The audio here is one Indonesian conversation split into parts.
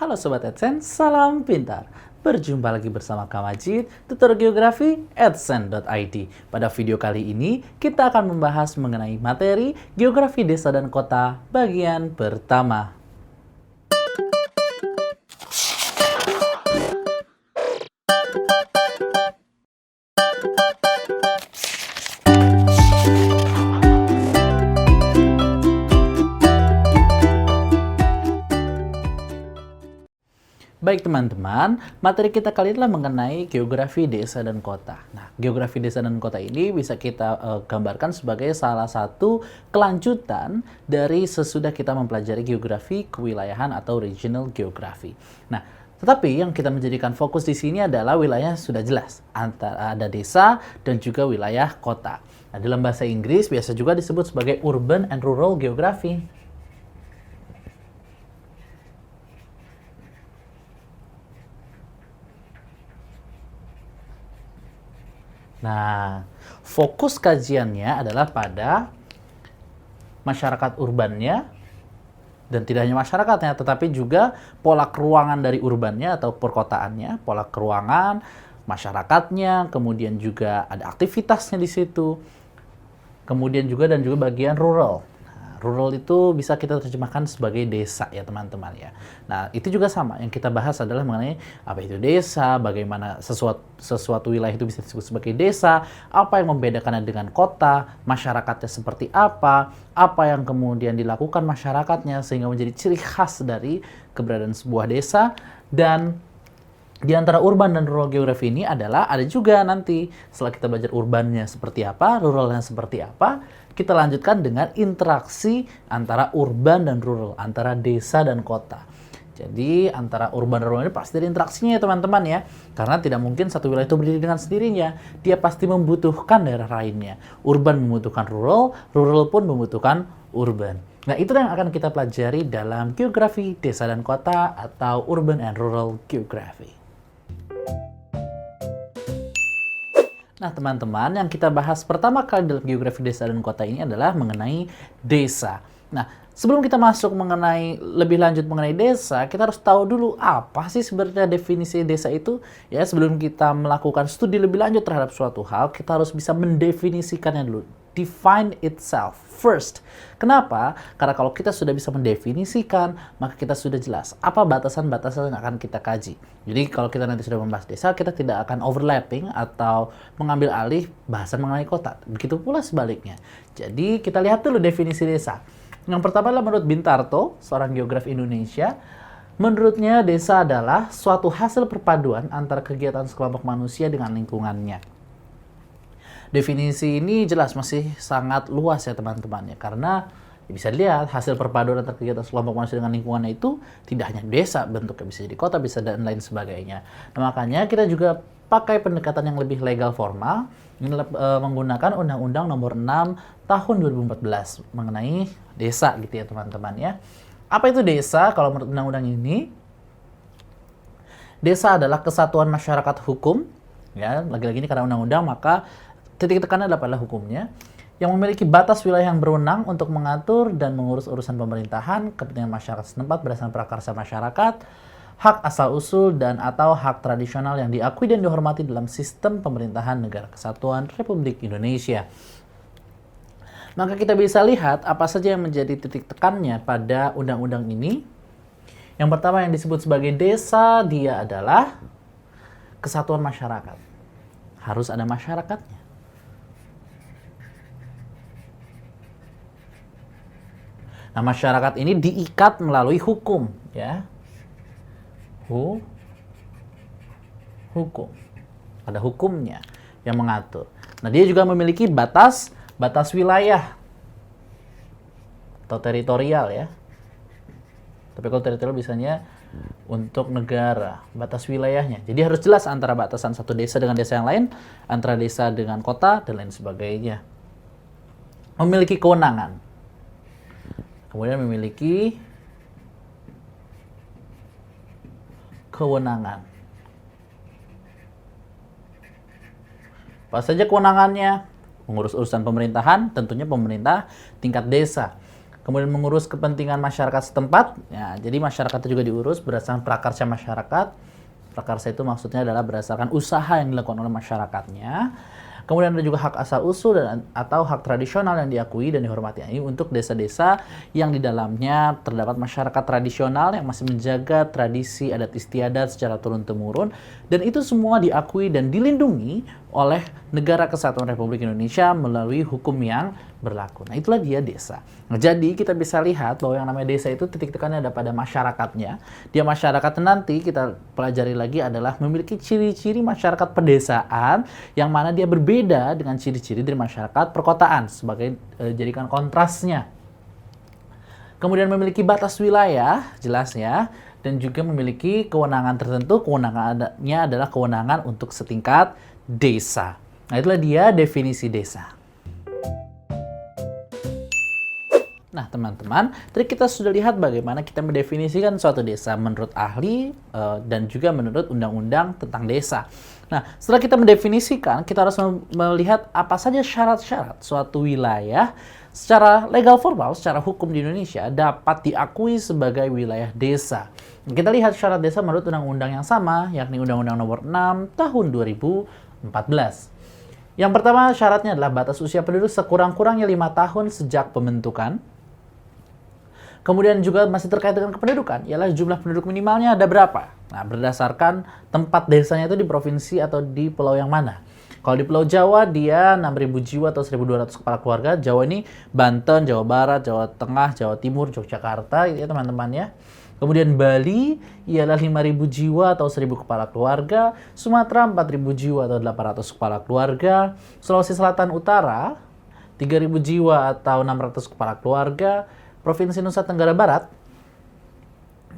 Halo Sobat AdSense, salam pintar. Berjumpa lagi bersama Kak Majid, tutor geografi adsense.id. Pada video kali ini, kita akan membahas mengenai materi geografi desa dan kota bagian pertama. Baik teman-teman, materi kita kali ini adalah mengenai geografi desa dan kota. Nah, geografi desa dan kota ini bisa kita gambarkan sebagai salah satu kelanjutan dari sesudah kita mempelajari geografi kewilayahan atau regional geography. Nah, tetapi yang kita menjadikan fokus di sini adalah wilayah sudah jelas, antara ada desa dan juga wilayah kota. Nah, dalam bahasa Inggris biasa juga disebut sebagai urban and rural geography. Nah, fokus kajiannya adalah pada masyarakat urbannya, dan tidak hanya masyarakatnya, tetapi juga pola keruangan dari urbannya atau perkotaannya, pola keruangan, masyarakatnya, kemudian juga ada aktivitasnya di situ, kemudian juga dan juga bagian rural. Rural itu bisa kita terjemahkan sebagai desa ya teman-teman ya. Nah itu juga sama, yang kita bahas adalah mengenai apa itu desa, bagaimana sesuatu wilayah itu bisa disebut sebagai desa, apa yang membedakannya dengan kota, masyarakatnya seperti apa yang kemudian dilakukan masyarakatnya sehingga menjadi ciri khas dari keberadaan sebuah desa. Dan di antara urban dan rural geografi ini adalah ada juga nanti setelah kita belajar urbannya seperti apa, ruralnya seperti apa, kita lanjutkan dengan interaksi antara urban dan rural, antara desa dan kota. Jadi antara urban dan rural ini pasti ada interaksinya ya teman-teman ya. Karena tidak mungkin satu wilayah itu berdiri dengan sendirinya. Dia pasti membutuhkan daerah lainnya. Urban membutuhkan rural, rural pun membutuhkan urban. Nah itu yang akan kita pelajari dalam geografi desa dan kota atau urban and rural geography. Nah teman-teman, yang kita bahas pertama kali dalam geografi desa dan kota ini adalah mengenai desa. Nah, sebelum kita masuk lebih lanjut mengenai desa, kita harus tahu dulu apa sih sebenarnya definisi desa itu. Ya, sebelum kita melakukan studi lebih lanjut terhadap suatu hal, kita harus bisa mendefinisikannya dulu. Define itself first. Kenapa? Karena kalau kita sudah bisa mendefinisikan, maka kita sudah jelas apa batasan-batasan yang akan kita kaji. Jadi kalau kita nanti sudah membahas desa, kita tidak akan overlapping atau mengambil alih bahasan mengenai kota. Begitu pula sebaliknya. Jadi kita lihat dulu definisi desa. Yang pertama adalah menurut Bintarto, seorang geograf Indonesia. Menurutnya desa adalah suatu hasil perpaduan antara kegiatan sekelompok manusia dengan lingkungannya. Definisi ini jelas masih sangat luas ya teman-teman ya, karena bisa dilihat hasil perpaduan antara kegiatan sekelompok manusia dengan lingkungannya itu tidak hanya desa, bentuknya bisa jadi kota, bisa dan lain sebagainya. Nah, makanya kita juga pakai pendekatan yang lebih legal formal, ini menggunakan Undang-Undang Nomor 6 Tahun 2014 mengenai desa gitu ya teman-teman ya. Apa itu desa? Kalau menurut undang-undang ini, desa adalah kesatuan masyarakat hukum ya, lagi-lagi ini karena undang-undang maka titik tekannya adalah pada hukumnya, yang memiliki batas wilayah yang berwenang untuk mengatur dan mengurus urusan pemerintahan, kepentingan masyarakat setempat berdasarkan prakarsa masyarakat, hak asal-usul dan atau hak tradisional yang diakui dan dihormati dalam sistem pemerintahan Negara Kesatuan Republik Indonesia. Maka kita bisa lihat apa saja yang menjadi titik tekannya pada undang-undang ini. Yang pertama yang disebut sebagai desa, dia adalah kesatuan masyarakat. Harus ada masyarakatnya. Nah, masyarakat ini diikat melalui hukum, ya. Hukum. Ada hukumnya yang mengatur. Nah, dia juga memiliki batas wilayah atau teritorial ya. Tapi kalau teritorial biasanya untuk negara, batas wilayahnya. Jadi harus jelas antara batasan satu desa dengan desa yang lain, antara desa dengan kota dan lain sebagainya. Memiliki kewenangan. Kemudian memiliki kewenangan. Apa saja kewenangannya? Mengurus urusan pemerintahan, tentunya pemerintah tingkat desa. kemudian mengurus kepentingan masyarakat setempat. Ya, jadi masyarakat itu juga diurus berdasarkan prakarsa masyarakat. Prakarsa itu maksudnya adalah berdasarkan usaha yang dilakukan oleh masyarakatnya. Kemudian ada juga hak asal-usul atau hak tradisional yang diakui dan dihormati. Ini untuk desa-desa yang di dalamnya terdapat masyarakat tradisional yang masih menjaga tradisi adat istiadat secara turun-temurun, dan itu semua diakui dan dilindungi oleh Negara Kesatuan Republik Indonesia melalui hukum yang berlaku. Nah, itulah dia desa. Nah, jadi kita bisa lihat bahwa yang namanya desa itu titik tekannya ada pada masyarakatnya. Dia masyarakat nanti kita pelajari lagi adalah memiliki ciri-ciri masyarakat pedesaan yang mana dia berbeda dengan ciri-ciri dari masyarakat perkotaan sebagai jadikan kontrasnya. Kemudian memiliki batas wilayah, jelas ya, dan juga memiliki kewenangan tertentu. Kewenangannya adalah kewenangan untuk setingkat desa. Nah, itulah dia definisi desa. Nah, teman-teman, tadi kita sudah lihat bagaimana kita mendefinisikan suatu desa menurut ahli dan juga menurut undang-undang tentang desa. Nah, setelah kita mendefinisikan, kita harus melihat apa saja syarat-syarat suatu wilayah secara legal formal, secara hukum di Indonesia dapat diakui sebagai wilayah desa. Kita lihat syarat desa menurut undang-undang yang sama, yakni Undang-Undang Nomor 6 Tahun 2014. Yang pertama syaratnya adalah batas usia penduduk sekurang-kurangnya 5 tahun sejak pembentukan. Kemudian juga masih terkait dengan kependudukan, ialah jumlah penduduk minimalnya ada berapa. Nah, berdasarkan tempat desanya itu di provinsi atau di pulau yang mana. Kalau di Pulau Jawa, dia 6.000 jiwa atau 1.200 kepala keluarga. Jawa ini Banten, Jawa Barat, Jawa Tengah, Jawa Timur, Yogyakarta, gitu ya teman-teman ya. Kemudian Bali, ialah 5.000 jiwa atau 1.000 kepala keluarga. Sumatera, 4.000 jiwa atau 800 kepala keluarga. Sulawesi Selatan Utara, 3.000 jiwa atau 600 kepala keluarga. Provinsi Nusa Tenggara Barat,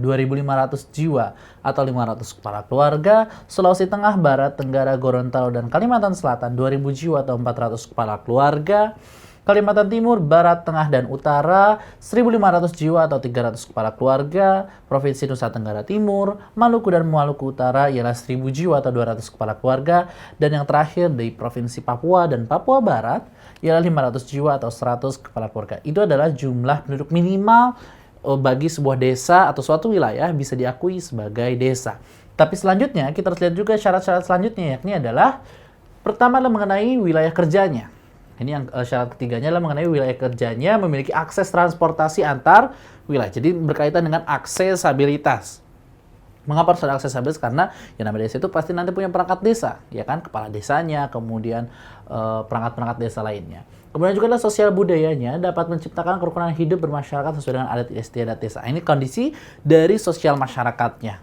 2.500 jiwa atau 500 kepala keluarga. Sulawesi Tengah, Barat, Tenggara, Gorontalo, dan Kalimantan Selatan, 2.000 jiwa atau 400 kepala keluarga. Kalimantan Timur, Barat, Tengah, dan Utara, 1.500 jiwa atau 300 kepala keluarga. Provinsi Nusa Tenggara Timur, Maluku, dan Maluku Utara ialah 1.000 jiwa atau 200 kepala keluarga. Dan yang terakhir di Provinsi Papua dan Papua Barat ialah 500 jiwa atau 100 kepala keluarga. Itu adalah jumlah penduduk minimal bagi sebuah desa atau suatu wilayah bisa diakui sebagai desa. Tapi selanjutnya kita harus lihat juga syarat-syarat selanjutnya, yakni adalah pertama adalah mengenai wilayah kerjanya. Ini yang syarat ketiganya adalah mengenai wilayah kerjanya memiliki akses transportasi antar wilayah. Jadi berkaitan dengan aksesabilitas. Mengapa harus ada aksesabilitas? Karena yang namanya desa itu pasti nanti punya perangkat desa, ya kan? Kepala desanya, kemudian perangkat-perangkat desa lainnya. Kemudian juga adalah sosial budayanya dapat menciptakan kerukunan hidup bermasyarakat sesuai dengan adat istiadat desa. Ini kondisi dari sosial masyarakatnya.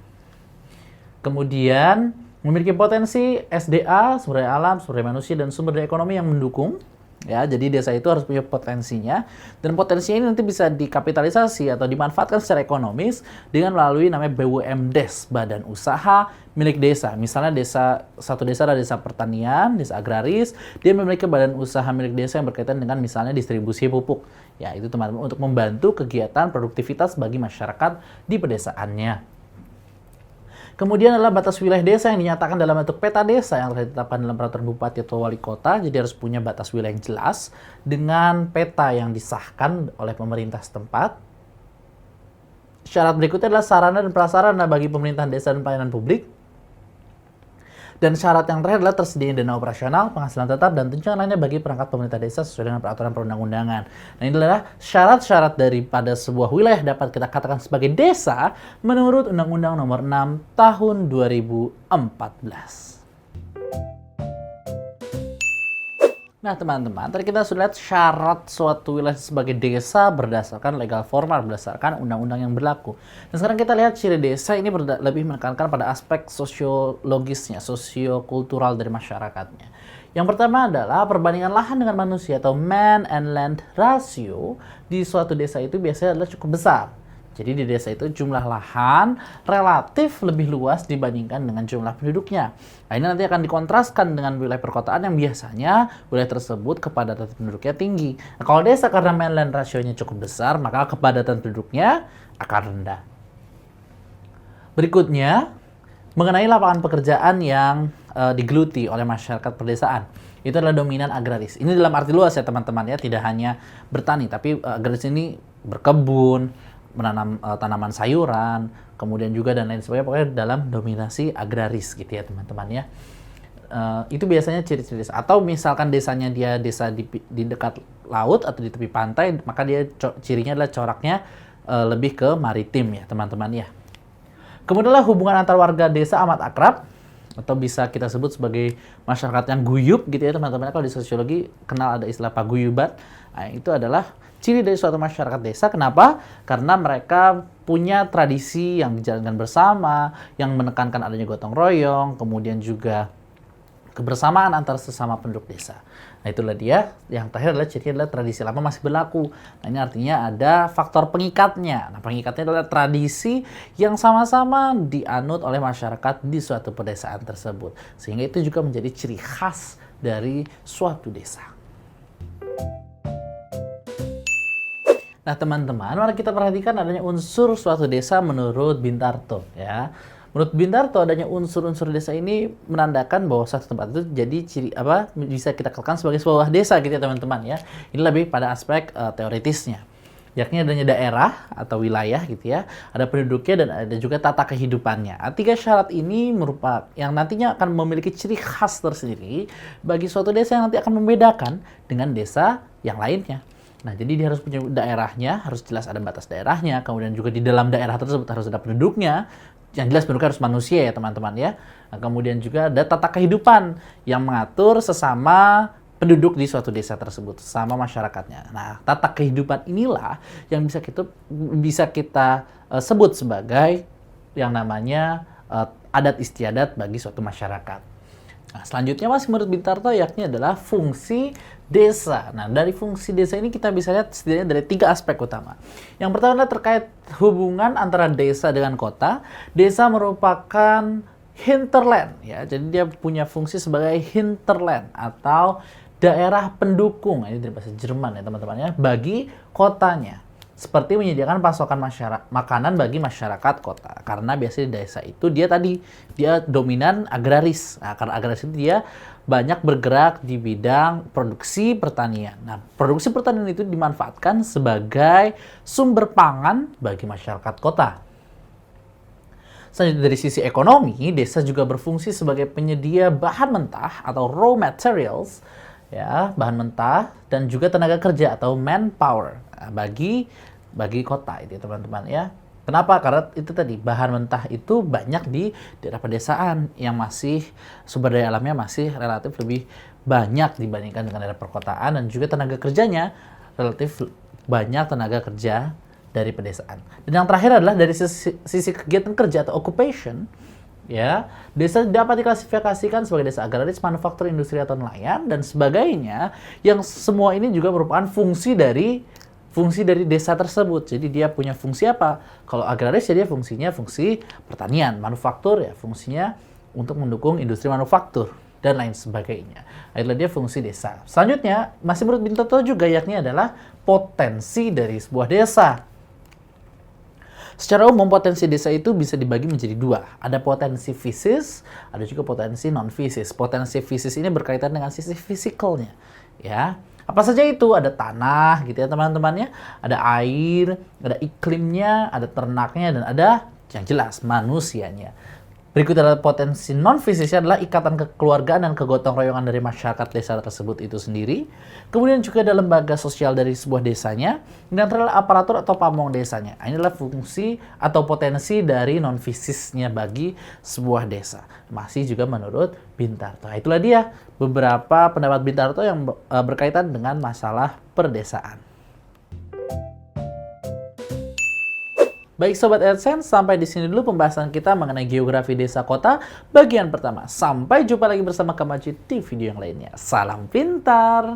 Kemudian memiliki potensi SDA, sumber daya alam, sumber daya manusia, dan sumber daya ekonomi yang mendukung. Ya, jadi desa itu harus punya potensinya, dan potensinya ini nanti bisa dikapitalisasi atau dimanfaatkan secara ekonomis dengan melalui namanya BUMDes, Badan Usaha Milik Desa. Misalnya satu desa adalah desa pertanian, desa agraris, dia memiliki badan usaha milik desa yang berkaitan dengan misalnya distribusi pupuk. Ya, itu teman-teman untuk membantu kegiatan produktivitas bagi masyarakat di pedesaannya. Kemudian adalah batas wilayah desa yang dinyatakan dalam bentuk peta desa yang telah ditetapkan dalam peraturan bupati atau wali kota. Jadi harus punya batas wilayah yang jelas dengan peta yang disahkan oleh pemerintah setempat. Syarat berikutnya adalah sarana dan prasarana bagi pemerintahan desa dan pelayanan publik. Dan syarat yang terakhir adalah tersedianya dana operasional, penghasilan tetap, dan tunjangan lainnya bagi perangkat pemerintah desa sesuai dengan peraturan perundang-undangan. Nah, ini adalah syarat-syarat daripada sebuah wilayah dapat kita katakan sebagai desa menurut Undang-Undang Nomor 6 Tahun 2014. Nah, teman-teman, tadi kita sudah lihat syarat suatu wilayah sebagai desa berdasarkan legal formal, berdasarkan undang-undang yang berlaku. Dan sekarang kita lihat ciri desa ini lebih menekankan pada aspek sosiologisnya, sosiokultural dari masyarakatnya. Yang pertama adalah perbandingan lahan dengan manusia atau man and land ratio di suatu desa itu biasanya adalah cukup besar. Jadi di desa itu jumlah lahan relatif lebih luas dibandingkan dengan jumlah penduduknya. Nah, ini nanti akan dikontraskan dengan wilayah perkotaan yang biasanya wilayah tersebut kepadatan penduduknya tinggi. Nah, kalau desa karena mainland rasionya cukup besar, maka kepadatan penduduknya akan rendah. Berikutnya, mengenai lapangan pekerjaan yang digeluti oleh masyarakat pedesaan. Itu adalah dominan agraris. Ini dalam arti luas ya teman-teman ya, tidak hanya bertani, tapi agraris ini berkebun, menanam tanaman sayuran, kemudian juga dan lain sebagainya, pokoknya dalam dominasi agraris gitu ya teman-teman ya. Itu biasanya ciri-ciri desa. Atau misalkan desanya dia desa di dekat laut atau di tepi pantai, maka dia cirinya adalah coraknya lebih ke maritim ya teman-teman ya. Kemudian hubungan antar warga desa amat akrab, atau bisa kita sebut sebagai masyarakat yang guyup gitu ya teman-teman. Kalau di sosiologi kenal ada istilah paguyuban. Nah, itu adalah ciri dari suatu masyarakat desa. Kenapa? Karena mereka punya tradisi yang dijalankan bersama, yang menekankan adanya gotong royong, kemudian juga kebersamaan antar sesama penduduk desa. Nah, itulah dia. Yang terakhir adalah ciri adalah tradisi lama masih berlaku. Nah, ini artinya ada faktor pengikatnya. Nah, pengikatnya adalah tradisi yang sama-sama dianut oleh masyarakat di suatu pedesaan tersebut. Sehingga itu juga menjadi ciri khas dari suatu desa. Nah, teman-teman, mari kita perhatikan adanya unsur suatu desa menurut Bintarto ya. Menurut Bintarto, adanya unsur-unsur desa ini menandakan bahwa suatu tempat itu jadi ciri apa bisa kita katakan sebagai sebuah desa gitu ya teman-teman ya. Ini lebih pada aspek teoritisnya. Yakni adanya daerah atau wilayah gitu ya, ada penduduknya dan ada juga tata kehidupannya. Tiga syarat ini merupakan yang nantinya akan memiliki ciri khas tersendiri bagi suatu desa yang nanti akan membedakan dengan desa yang lainnya. Nah, jadi dia harus punya daerahnya, harus jelas ada batas daerahnya, kemudian juga di dalam daerah tersebut harus ada penduduknya. Yang jelas penduduknya harus manusia ya teman-teman ya. Nah, kemudian juga ada tata kehidupan yang mengatur sesama penduduk di suatu desa tersebut, sama masyarakatnya. Nah, tata kehidupan inilah yang bisa kita sebut sebagai yang namanya adat istiadat bagi suatu masyarakat. Nah, selanjutnya masih menurut Bintarto yakni adalah fungsi desa. Nah, dari fungsi desa ini kita bisa lihat setidaknya dari 3 aspek utama. Yang pertama adalah terkait hubungan antara desa dengan kota. Desa merupakan hinterland ya. Jadi dia punya fungsi sebagai hinterland atau daerah pendukung. Ini dari bahasa Jerman ya teman-teman ya, bagi kotanya. Seperti menyediakan pasokan makanan bagi masyarakat kota. Karena biasanya di desa itu dia dominan agraris. Nah, karena agraris itu dia banyak bergerak di bidang produksi pertanian. Nah, produksi pertanian itu dimanfaatkan sebagai sumber pangan bagi masyarakat kota. Selanjutnya dari sisi ekonomi, desa juga berfungsi sebagai penyedia bahan mentah atau raw materials, ya, bahan mentah dan juga tenaga kerja atau manpower bagi kota itu teman-teman ya. Kenapa? Karena itu tadi bahan mentah itu banyak di daerah pedesaan yang masih sumber daya alamnya masih relatif lebih banyak dibandingkan dengan daerah perkotaan, dan juga tenaga kerjanya relatif banyak tenaga kerja dari pedesaan. Dan yang terakhir adalah dari sisi kegiatan kerja atau occupation. Ya, desa dapat diklasifikasikan sebagai desa agraris, manufaktur, industri atau nelayan dan sebagainya, yang semua ini juga merupakan fungsi dari desa tersebut. Jadi dia punya fungsi apa? Kalau agraris ya dia fungsinya fungsi pertanian, manufaktur ya fungsinya untuk mendukung industri manufaktur dan lain sebagainya. Itulah dia fungsi desa. Selanjutnya masih menurut Bintarto juga yakni adalah potensi dari sebuah desa. Secara umum potensi desa itu bisa dibagi menjadi 2. Ada potensi fisis, ada juga potensi non-fisis. Potensi fisis ini berkaitan dengan sisi fisikalnya, ya. Apa saja itu? Ada tanah gitu ya teman-temannya, ada air, ada iklimnya, ada ternaknya, dan ada yang jelas manusianya. Berikut adalah potensi non-fisisnya adalah ikatan kekeluargaan dan kegotong royongan dari masyarakat desa tersebut itu sendiri. Kemudian juga ada lembaga sosial dari sebuah desanya, dan adalah aparatur atau pamong desanya. Ini adalah fungsi atau potensi dari non-fisisnya bagi sebuah desa. Masih juga menurut Bintarto. Itulah dia beberapa pendapat Bintarto yang berkaitan dengan masalah perdesaan. Baik Sobat AdSense, sampai di sini dulu pembahasan kita mengenai geografi desa kota bagian pertama. Sampai jumpa lagi bersama Kak Majid di video yang lainnya. Salam pintar!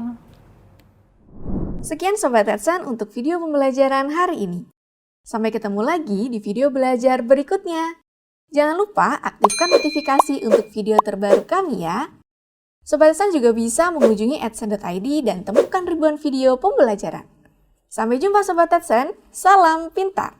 Sekian Sobat AdSense untuk video pembelajaran hari ini. Sampai ketemu lagi di video belajar berikutnya. Jangan lupa aktifkan notifikasi untuk video terbaru kami ya. Sobat AdSense juga bisa mengunjungi adsense.id dan temukan ribuan video pembelajaran. Sampai jumpa Sobat AdSense, salam pintar!